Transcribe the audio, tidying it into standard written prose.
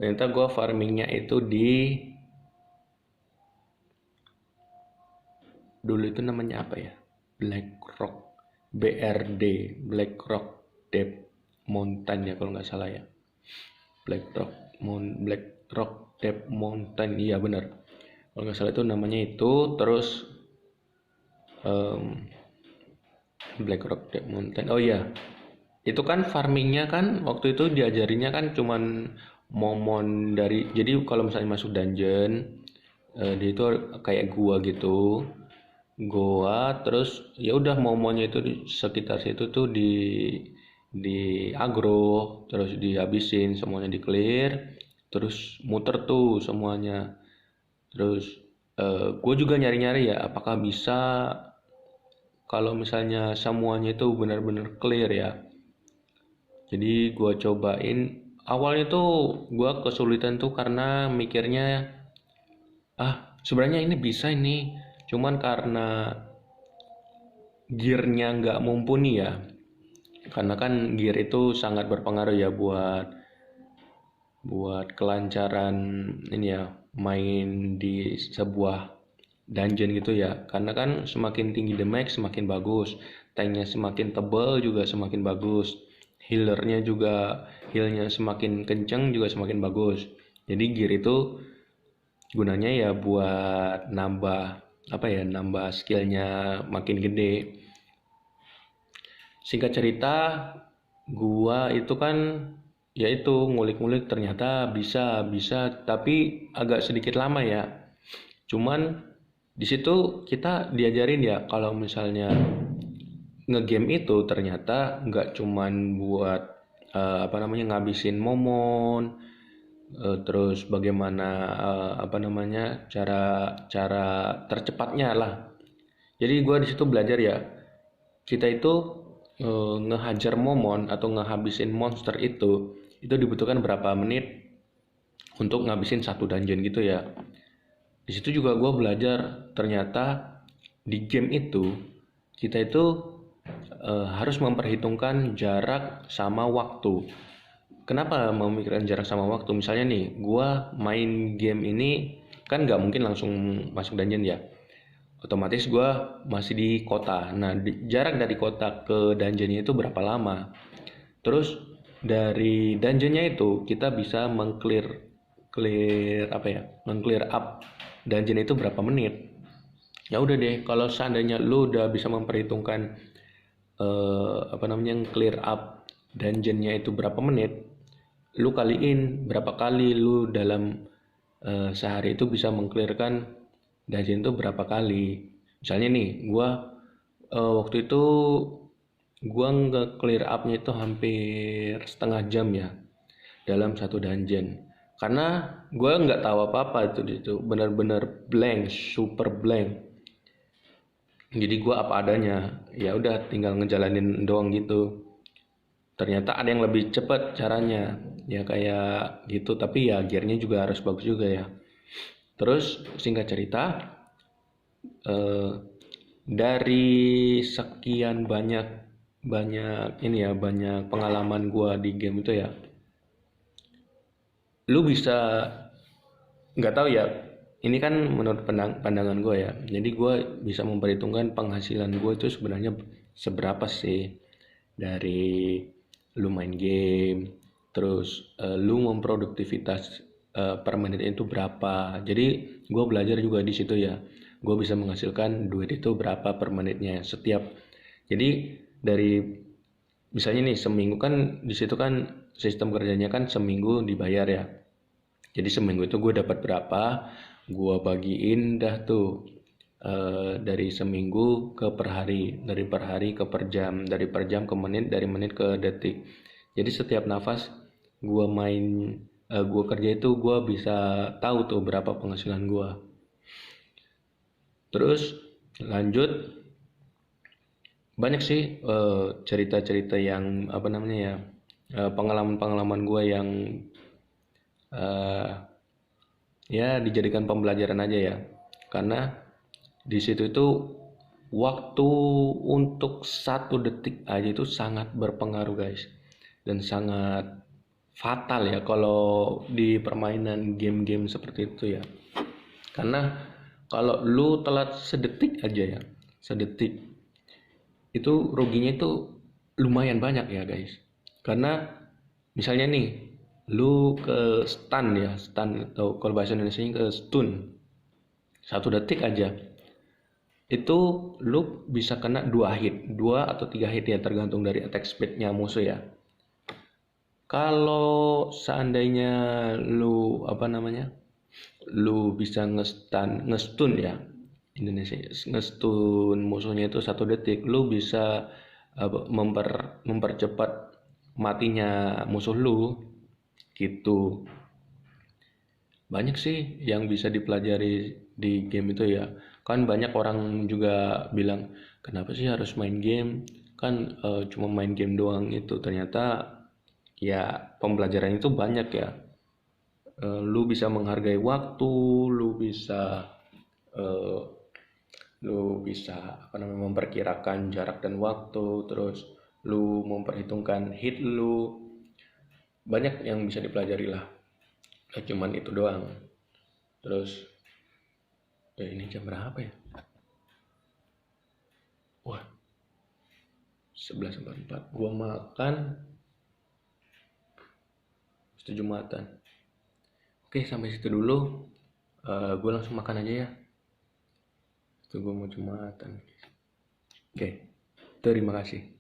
Ternyata gue farmingnya itu dulu itu namanya apa ya, BlackRock, BRD, BlackRock Deep Mountain ya kalau nggak salah ya, BlackRock Deep Mountain, iya benar kalau nggak salah itu namanya itu. Terus em, BlackRock Deep Mountain, oh iya, itu kan farmingnya kan waktu itu diajarinya kan cuman momon dari, jadi kalau misalnya masuk dungeon, dia itu kayak gua gitu, gua terus ya udah momonnya itu di sekitar situ tuh di agro, terus dihabisin semuanya, di clear, terus muter tuh semuanya. Terus gue juga nyari-nyari ya apakah bisa kalau misalnya semuanya itu benar-benar clear ya. Jadi gue cobain, awalnya tuh gue kesulitan tuh karena mikirnya, sebenarnya ini bisa ini, cuman karena gearnya nggak mumpuni ya, karena kan gear itu sangat berpengaruh ya buat buat kelancaran ini ya, main di sebuah dungeon gitu ya. Karena kan semakin tinggi damage semakin bagus, tanknya semakin tebal juga semakin bagus, healernya juga, healnya semakin kenceng juga semakin bagus. Jadi gear itu gunanya ya buat nambah apa ya, nambah skillnya makin gede. Singkat cerita, gua itu kan ya itu ngulik-ngulik, ternyata bisa bisa tapi agak sedikit lama ya. Cuman di situ kita diajarin ya kalau misalnya ngegame itu ternyata nggak cuman buat apa namanya ngabisin momon, terus bagaimana apa namanya cara cara tercepatnya lah. Jadi gue di situ belajar ya, kita itu ngehajar momon atau ngehabisin monster itu dibutuhkan berapa menit untuk ngabisin satu dungeon gitu ya. Di situ juga gue belajar ternyata di game itu kita itu harus memperhitungkan jarak sama waktu. Kenapa memikirkan jarak sama waktu? Misalnya nih, gue main game ini kan nggak mungkin langsung masuk dungeon ya. Otomatis gue masih di kota. Nah, jarak dari kota ke dungeonnya itu berapa lama? Terus dari dungeonnya itu kita bisa mengclear clear apa ya, mengclear up dungeon itu berapa menit. Ya udah deh, kalau seandainya lu udah bisa memperhitungkan apa namanya clear up dungeonnya itu berapa menit, lu kaliin berapa kali lu dalam sehari itu bisa mengclearkan dungeon itu berapa kali. Misalnya nih, waktu itu gua nge-clear up-nya itu hampir setengah jam ya dalam satu dungeon. Karena gua nggak tahu apa-apa itu benar-benar blank, super blank. Jadi gua apa adanya, ya udah tinggal ngejalanin doang gitu. Ternyata ada yang lebih cepat caranya, ya kayak gitu, tapi ya gearnya juga harus bagus juga ya. Terus singkat cerita, eh, dari sekian banyak banyak ini ya, banyak pengalaman gua di game itu ya, lu bisa, nggak tahu ya, ini kan menurut pandangan gue ya, jadi gue bisa memperhitungkan penghasilan gue itu sebenarnya seberapa sih dari lu main game, terus lu memproduktivitas per menit itu berapa. Jadi gue belajar juga di situ ya, gue bisa menghasilkan duit itu berapa per menitnya setiap. Jadi dari misalnya nih seminggu kan, di situ kan sistem kerjanya kan seminggu dibayar ya. Jadi seminggu itu gue dapat berapa, gue bagiin dah tuh dari seminggu ke per hari, dari per hari ke per jam, dari per jam ke menit, dari menit ke detik. Jadi setiap nafas gue main, gue kerja itu gue bisa tahu tuh berapa penghasilan gue. Terus lanjut, banyak sih cerita-cerita yang apa namanya ya, pengalaman-pengalaman gue yang eh, ya dijadikan pembelajaran aja ya, karena di situ itu waktu untuk 1 detik aja itu sangat berpengaruh guys, dan sangat fatal ya kalau di permainan game-game seperti itu ya. Karena kalau lu telat sedetik aja ya, sedetik itu ruginya itu lumayan banyak ya guys. Karena misalnya nih, lu ke stun ya, stun atau kalau bahasa Indonesia ke stun, 1 detik aja, itu lu bisa kena 2 hit, 2 atau 3 hit ya tergantung dari attack speednya musuh ya. Kalau seandainya lu apa namanya, lu bisa ngestun ya, Indonesia ngestun musuhnya itu 1 detik, lu bisa mempercepat matinya musuh lu gitu. Banyak sih yang bisa dipelajari di game itu ya. Kan banyak orang juga bilang, kenapa sih harus main game? Kan cuma main game doang itu. Ternyata ya pembelajaran itu banyak ya. Lu bisa menghargai waktu, lu bisa eh, apa namanya, memperkirakan jarak dan waktu, terus lu memperhitungkan hit lu. Banyak yang bisa dipelajari lah. Gak cuman itu doang. Terus ini jam berapa ya? Wah, 11.44. Gua makan setengah Jumatan. Oke, sampai situ dulu. Gue langsung makan aja ya. Itu gue mau Jumatan. Oke, terima kasih.